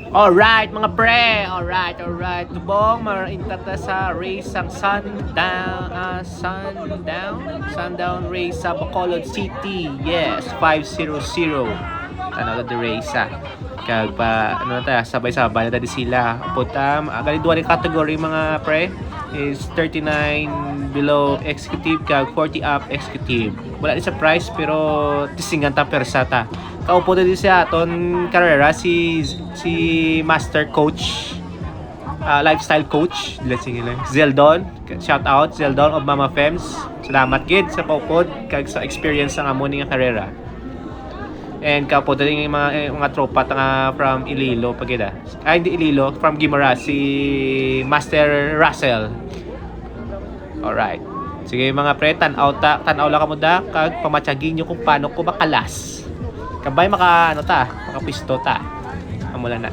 Alright mga pre, alright. Tubong marintata sa race ang Sundown race sa Bacolod City. Yes, 500. Tanaw na the race kag pa ano na ta, sabay-sabay na tadi sila. Putam, gali duwa ni category mga pre is 39 below executive kag 40 up executive. Wala din sa price pero tisingan ta persata. Kaupo na din siya aton karera si master coach, lifestyle coach, let's sige lang, Zeldon. Shout out Zeldon of Mama Fems. Salamat gid sa paupod kag sa experience ng amo ning karera. And kaupo din yung mga tropa nga from Iloilo pagida. Ay hindi Iloilo, from Guimara si Master Russell. Alright. Sige mga pre, tanaw lang kamo da kag pamatyagin nyo kung paano ko makalas. Kabay makapisto ta. Amula na.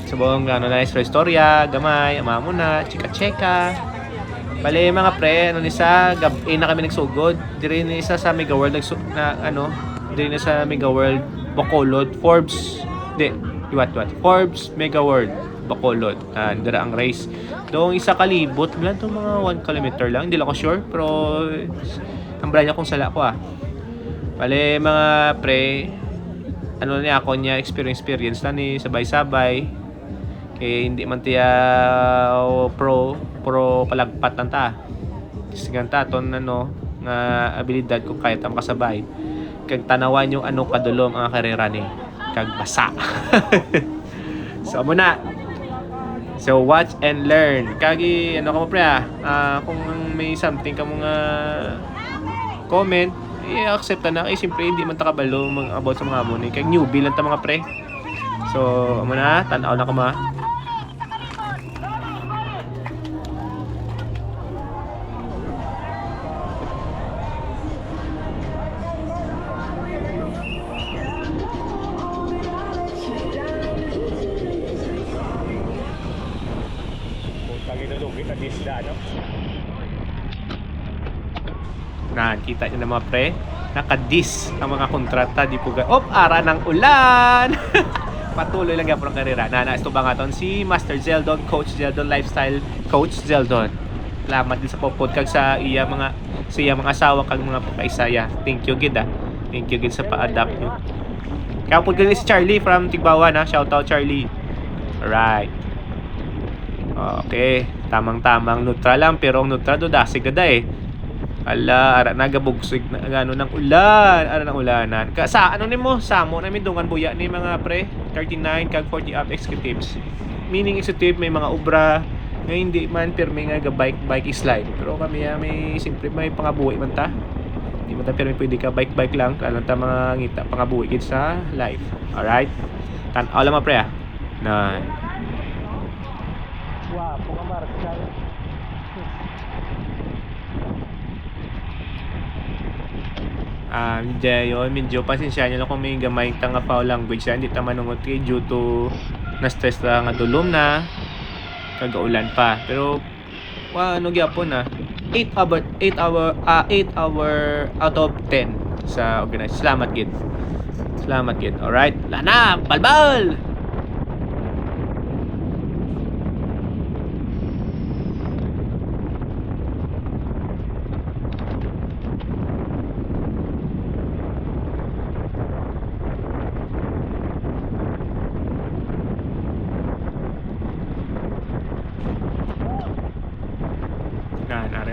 Subong nice istorya, gamay, ama mo na, chika-cheka. Bale mga pre, nisa gabi na kami nagsugod. Diri ni isa sa Mega World diri na sa Mega World Bacolod, Forbes Mega World Bacolod. Dira ang race. Doong isa kalibot, bilang to mga 1 kilometer lang, hindi lang ko sure, pero ang branya kung sala ko Bale mga pre, niya ako niya experience lang ni sabay-sabay. Kaya hindi man tiya pro palagpat lang ta. Sigan ta ton nga abilidad kung kaya ta makasabay. Kag tanawan yung kadulom ang karera ni kag basa. So amo na. So watch and learn. Kagi ka mo pre kung may something ka mga comment, i-accept na siyempre hindi man takabalo about sa mga amon kay newbie lang ta mga pre. So amo na, tanaw na ko ma. Kita nyo na mga pre, nakadis ang mga kontrata di po ara ng ulan. Patuloy lang yapon ang karera. Ito ba nga ton si Master Zeldon, Coach Zeldon, Lifestyle Coach Zeldon. Salamat din sa popod kag sa iya mga asawa kag mga pagkaisaya. Thank you gid Thank you gid sa pa-adapt nyo. Kapod gani si Charlie from Tigbawan Shout out Charlie. Alright. Okay, tamang-tamang neutral lang pero ang neutral do dasig gada ara nagabugsig na ng ulan, ara ng ulanan. Sa nimo samo namin dungan buya ni mga pre 39 kag 40 up executives. Meaning executive may mga obra nga hindi man pirmi nga bike slide. Pero kami may simple may pangabuhi man ta. Hindi man ta pirmi pwede ka bike lang alam ta mga ngita pangabuhi gid sa life. Alright? Tan-aw lang mga pre na wow, mga marka. Medyo pasensya nyo lang kung may gamay tanga foul language hindi ta manungot kay due to na-stress lang nga dulom na kagaulan pa. Pero gyapon 8 hour out of 10 sa organize. Salamat gid. Alright, lana balbal.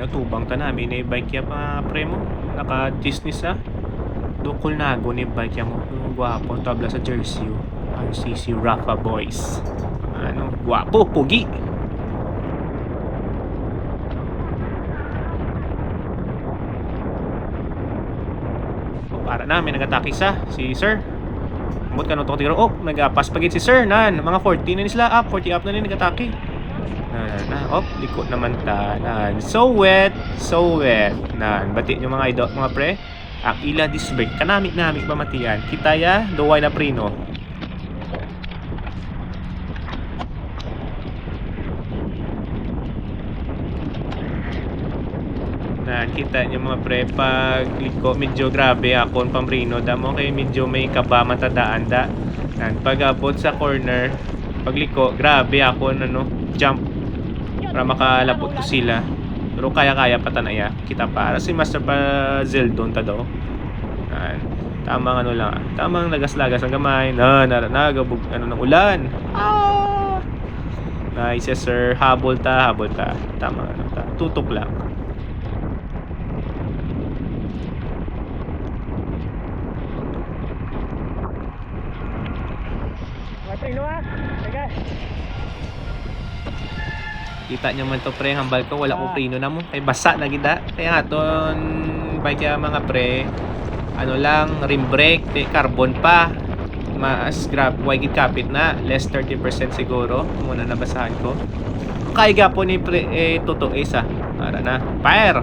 Tubang ta na may bike ya pa premo naka Disney dukol nago ni bike ya mo gwapo tabla sa jersey RCC Rafa Boys gwapo pugi para namin nagatake si sir mut kanong tiro nagapas pagit si sir mga 40 na ni sila 40 up na ni nagatake liko naman so wet bati nyo mga idol mga pre ang ila disbrake kanamik pamatian kitaya duway na prino kita nyo mga pre pag liko medyo grabe akon pamrino damo kay medyo may kaba matadaan Yan, pag abot sa corner, pagliko, grabe ako jump para makalabot ko sila. Pero kaya-kaya pa tanaya. Kita para si Master pa Zeldon ta daw. Yan. Tamang lang. Tamang lagas-lagas ang gamay. Nagabog ng ulan. Ah! Nice, sir. Habol ta. Tama ta. Tutok lang. Kita nyo man to pre, hambal ko, wala ko preno na mo. Kay basa na gida. Kaya nga ton, bike mga pre, lang, rim brake, carbon pa. Mas grab, wide kapit na. Less 30% siguro. Muna nabasahan ko. Kaya po ni pre, tutok isa. Para na. Fire!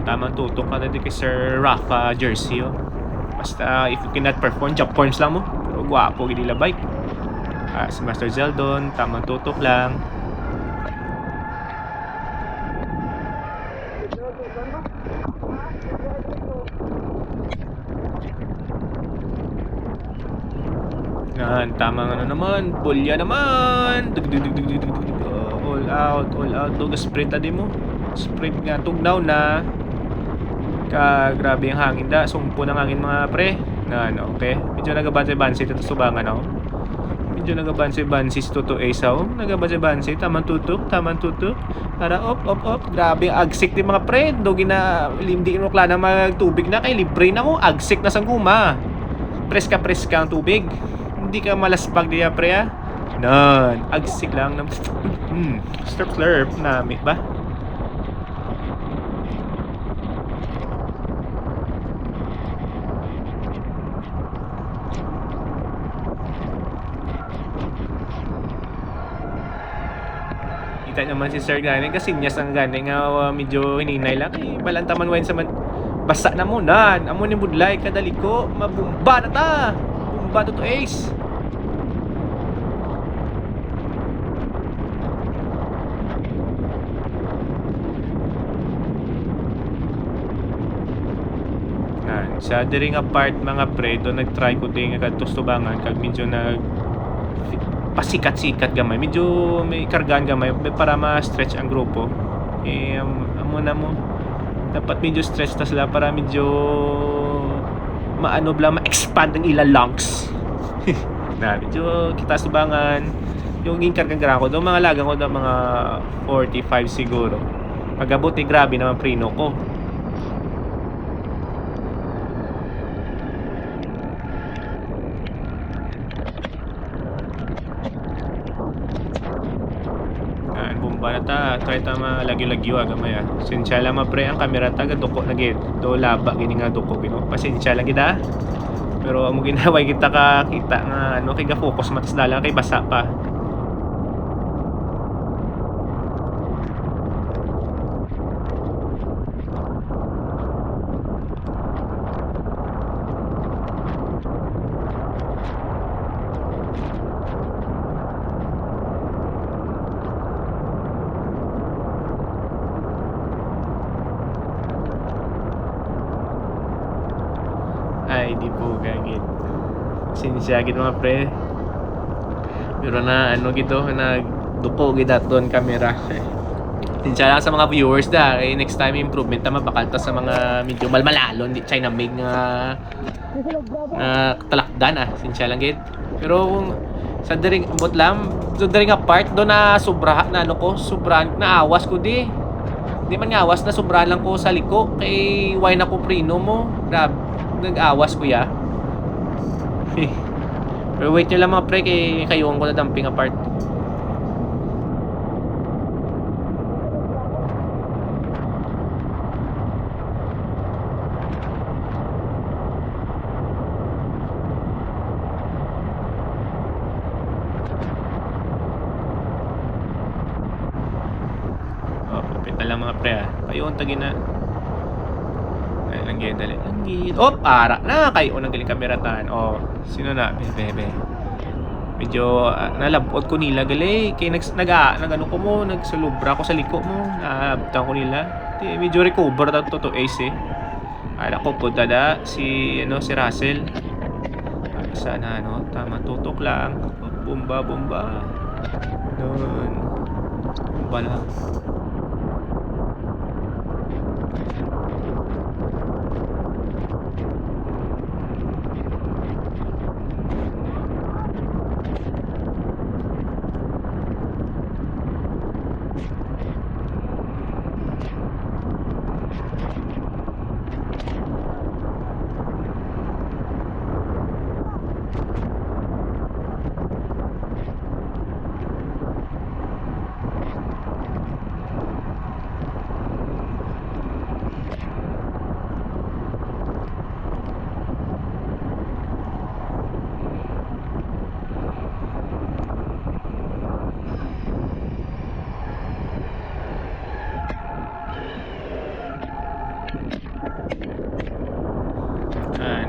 Tamang tutok ka na din kay Sir Rafa Jersey basta if you cannot perform, jump points lang mo pero gwapo gini la bike. Si Master Zeldon, tamang tutok lang. Yan, tamang naman, bulya naman. All out, dog sprint adi mo. Sprint nga tugnaw na. Grabe yung hangin da, sumpo ng hangin mga pre na okay, medyo nagabansi ito subangan medyo nagabansi to Asaw, nagabansi tamang tutok para op grabe agsik din mga pre, dogi na hindi mo klana magtubig na kay libre na mo, agsik na sang guma, preska ang tubig, hindi ka malaspag diya pre agsik lang ng slurp nami ba. Kita naman si Sir gani kasi niya sang gani nga medyo hininay lang balantaman wine sa basa na mo nan amo ni budlay kadaliko mabumba na ta bumba to ace. Sa diri nga part mga pre do nagtry ko din nga kadto tubangan kag medyo pasikat-sikat gamay, medyo may kargaan gamay para ma-stretch ang grupo. Amo na mo dapat medyo stretch ta sila para medyo ma-expand ang ilang lungs. Na medyo kita subangan yung kargang ko do mga lagang ko do mga 45 siguro. Pagabot grabe naman preno ko. Try ta malagyo-lagyo gamay Pasensya lang pre ang kamera taga duko na gid. Do laba gini nga duko bino. Pasensya lang gid Pero amo ginaway kita kita nga kay ga focus matas dalang kay basa pa. Ay, di po gagit. Sinsya gid mga pre. Pero na gito nagduko gid aton kamera. Sinsya lang sa mga viewers da. Kay next time improvement ta mabakalta sa mga medyo malmalalon di China made nga talakdan Sinsya lang gid. Pero kung sa diri bot lang, so diri nga part do na sobra na sobrahan na awas ko di. Di man nga awas na sobrahan lang ko sa liko kay why na ko preno mo. Grabe. Nag-awas kuya. Pero wait nyo lang mga pre kay kayuhan ko na dumping apart. Kapit na lang mga pre kayuhan tagin na. Nanggid, dali. Nanggid. Oh, ara na. Kayo nang galing kameratan. Oh, sino na? Bebe. Medyo nalabot ko nila gali. Kaya nag-ano ko mo. Nagsulubra ko sa liko mo. Naabtan ko nila. Di, medyo recover na to ace eh. Ala ko po dada si Russell. Sana tama tutok lang. Bomba. Doon. Bomba lang.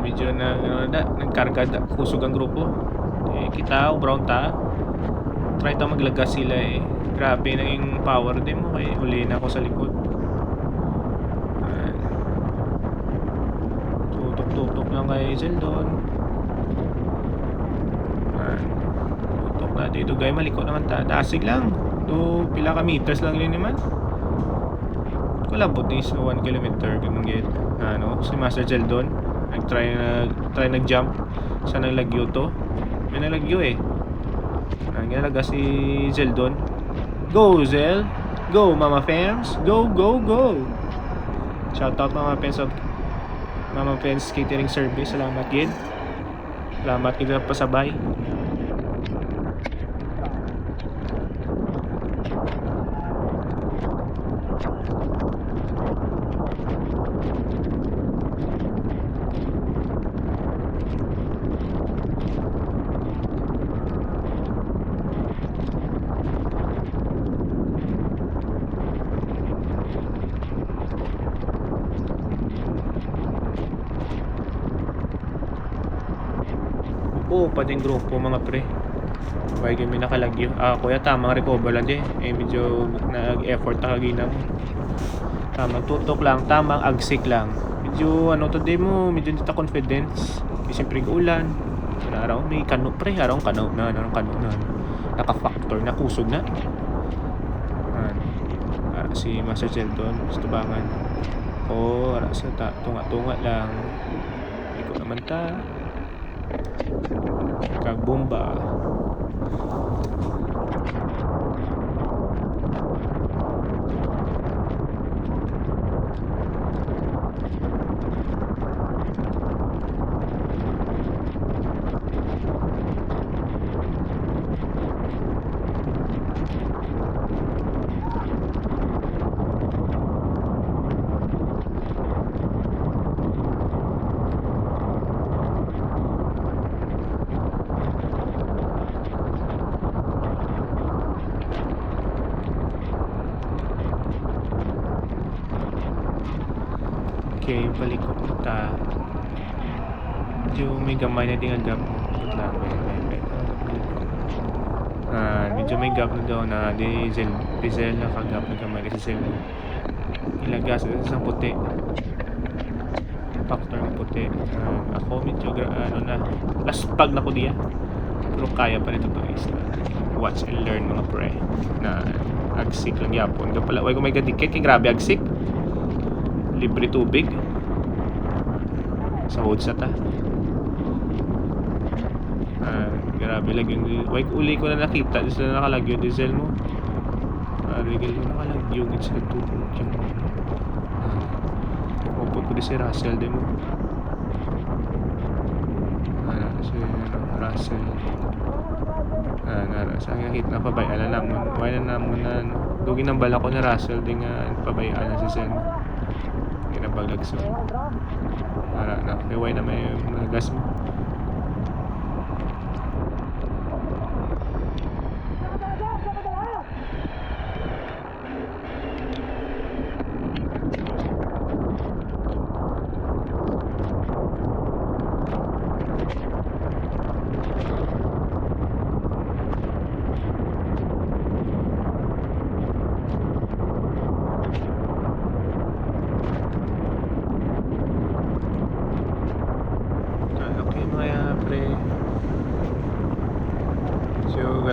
Medyo nagkarga kusog ang grupo. Kita brown ta. Try ta maglagas sila eh. Grabe na yung power din mo kaya huli na ako sa likod. Tutok lang kay Zeldon. Tutok na dito guys, malikot naman ta. Dasig lang. Do pila ka meters lang yun naman. Kulabot ni sa 1 kilometer ganun gid. Si Master Zeldon try nag-jump sa naglagyo to. May naglagyo eh. Nagalaga si Zeldon. Go Zel. Go Mama Fams. Go. Shout out Mama Fams Catering Service. Salamat gid. Salamat gid sa pasabay. Pating grupo mga pre. Bagay kami nakalagyo. Kuya tamang recover lang di. Medyo nag-effort na kagina mo. Tamang tutok lang, tamang agsik lang. Medyo today mo, medyo hindi ta confidence. Kasi siyempre ulan. Araw may kano pre, araw kano na. Naka-factor na kusog na. Si Master Zeldon, tubangan. Ara sa tunga-tunga lang. Iko naman ta. Kagbomba. Okay, palikot ta. Medyo may gamay na din ang gap. Medyo may gap na daw na diesel na kagap na gamay kasi Zel ilagas sa puti. Factor ng puti. Ako medyo na last pag na ko diya. Pero kaya pa nito guys. Watch and learn mga pre. Na agsik lang yapon. Wala ko may gadikit kay grabe agsik. Libre tubig sa hod sa ta. Grabe lagi uli ko na nakita sila nakalagyo diesel mo. Rigel mo nakalagyo gid sa tubig yung opo ko si Russell din mo. Si Russell sa hit na pabayaan na namon wala na namon na dugin ang bala ko na Russell din nga pabayaan na si Zel mo. Ginabagagso na kaya na may gas mo.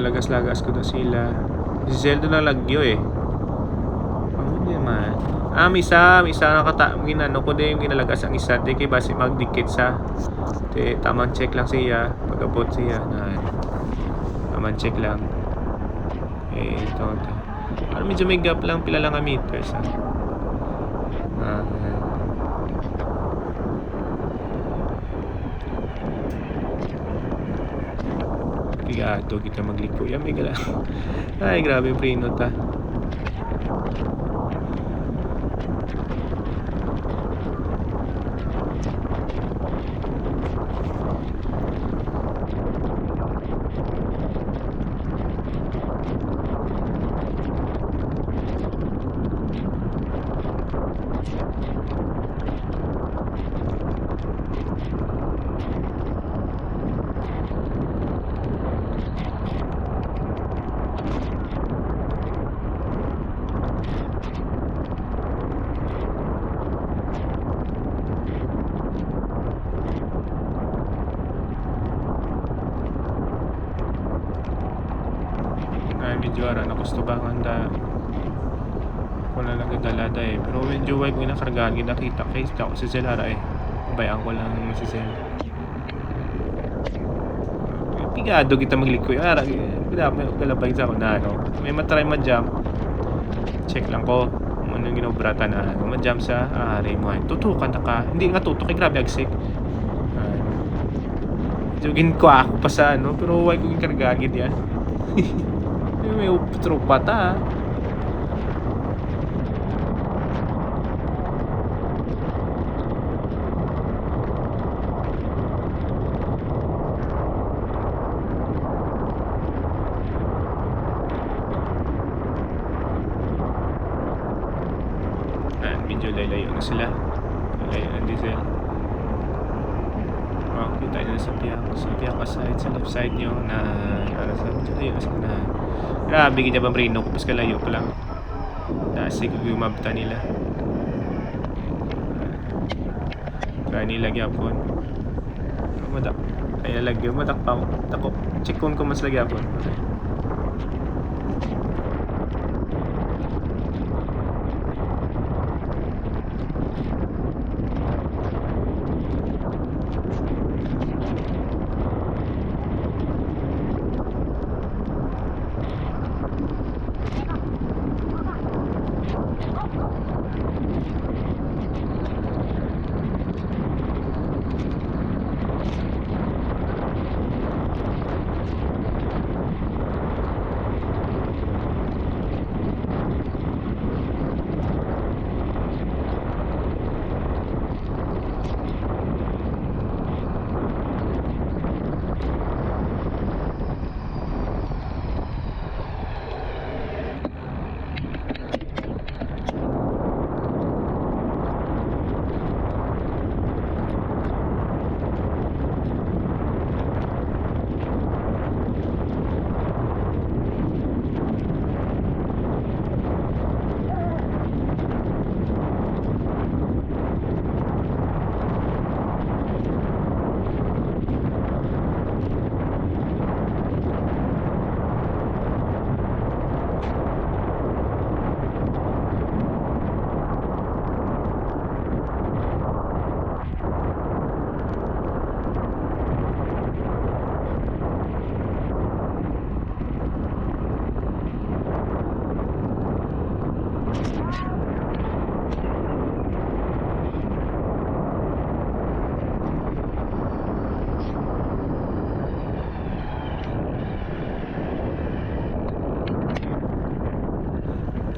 Malagas-lagas ko na sila. Si Zelda na lagyo eh. Hindi man. Misa ginano ko din yung ginalagas ang isa. Di kay basi magdikit sa. Di tamang check lang siya. Pag-abot siya. Tamang check lang. Ito. Medyo may gap lang. Pila lang ang meters ha. Pigado kita magliko. Yan may gala. Ay grabe yung prinot ha. Medyo ara na gusto bang handa ko na lang dalada eh, pero medyo wag ko nakargahan kita case ako si Zel ara eh, bayaan ko lang si Zel. Pigado kita maglikoy ara galabay sa ako na ano, may matry ma-jump check lang ko kung anong ginobrata na ano, ma-jump sa ari mo ay tutukan na ka, hindi nga tutok grabe agsik. Jugin ko ako pa sa ano, pero wag ko kargahan gid yan. May tropa ta. Medyo layo na sila. Layo na diesel. Kita nyo sa piyak side, sa left side nyo na layo na sila. Grabe kita bang Reno kapag kalayo pa lang. Dasig yung mabta nila. Kaya nila gyapon. Madak. Ay lagyo madak pa ako. Tako. Checkon ko mas lagyapon. Okay.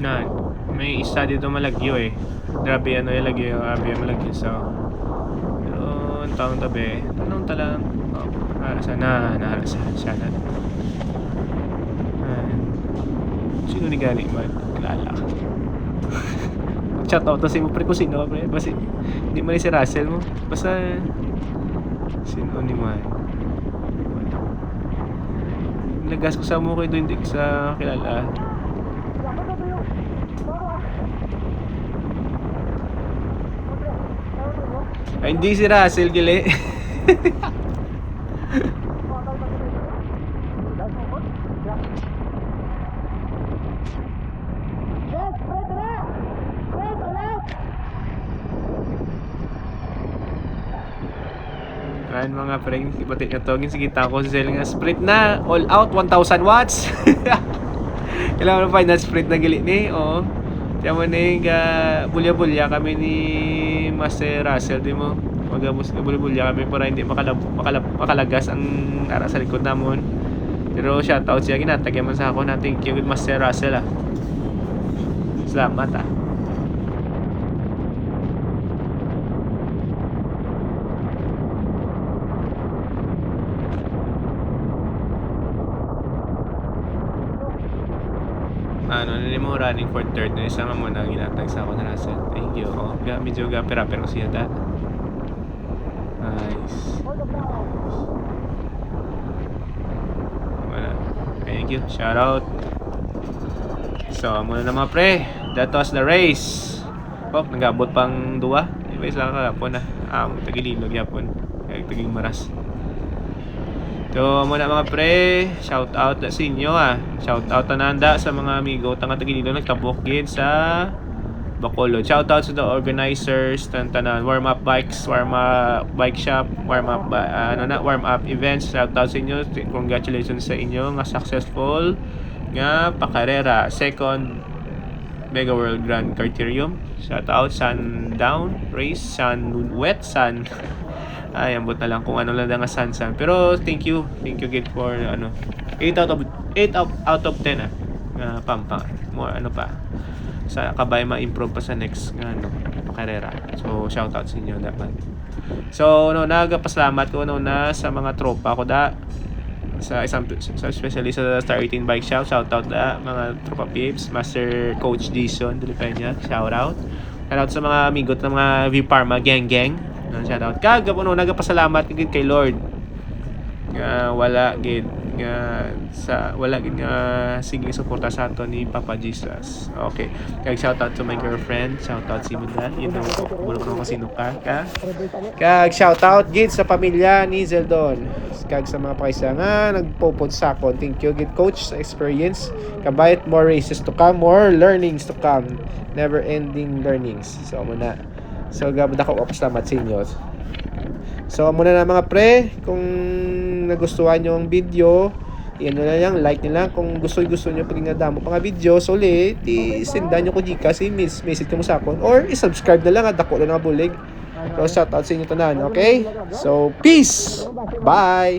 Na may isa dito malagyo eh. Grabe ano yung lagyo, grabe yung malagyo so. Pero ang taong tabi, tanong talang sana sana. Sino ni gali man? Kilala ka. Chat out na si mo pre ko sino pre. Basta hindi man si Russell mo. Basta sino ni man. Nagas ko sa mo ko hindi sa kilala. Ay, hindi si Russell gili. Ayan mga pre, ipatit nga to. Sige, ko sa sale nga sprint na. All out, 1,000 watts. Kailangan mo find na sprint na gili ni. Oo. Kaya mo na yung bulya-bulya kami ni Master Russell. Di mo? Bulya-bulya kami para hindi makalagas ang ara sa likod namon. Pero shoutout siya. Ginatagyan man sa ako na thank you with Master Russell ah. Salamat ah. Ano na mo running for third na isa nga muna ginatag sa ako na Russell. Thank you. Oh, medyo pero siya da. Nice. Wala. Thank you. Shout out. So, muna na mga pre. That was the race. Oh, nagabot pang duwa. Iba lang kagapon na. Tagililog yapon. Taging maras. So, muna mga pre, shout out sa inyo ah. Shout out tananda sa mga amigo tanga Tagililo nagtabok gid sa Bacolod. Shout out to the organizers tanan warm up bikes, warm up bike shop, warm up events. Shout out sa inyo. Congratulations sa inyo nga successful nga pakarera. Second Mega World Grand Criterium. Shout out Sundown Race, Sunwet, Sun ay, ambot na lang kung ano lang nga san. Pero thank you good for 8 out of 10 pampang more pa sa kabay ma-improve pa sa next karera. So shout out sa inyo dapat. So nagapasalamat ko na sa mga tropa ko sa especially sa Star 18 Bike Shop. Shout out mga tropa peeps, Master Coach Jason Delipenya, shout out sa mga amigot ng mga V-Parma gang. Shout out nagapasalamat gid kay Lord nga wala gid sige suporta sa ato ni Papa Jesus. Okay, shout out to my girlfriend, shout out si Munda, wala ko sino shout out gid sa pamilya ni Zeldon, sa mga paisa nga nagpopod sa akon. Thank you gid coach sa experience kabayat, more races to come, more learnings to come, never ending learnings. So gabada ko salamat sa inyo. So muna na mga pre, kung nagustuhan nyo ang video, yan na lang, like nyo lang. Kung gusto nyo paging nadamo pa nga video, so ulit isendan nyo ko Gcash, message mo sa akin, or i-subscribe na lang at ako na bulig. So shout out sa inyo tanan, okay? So peace, bye.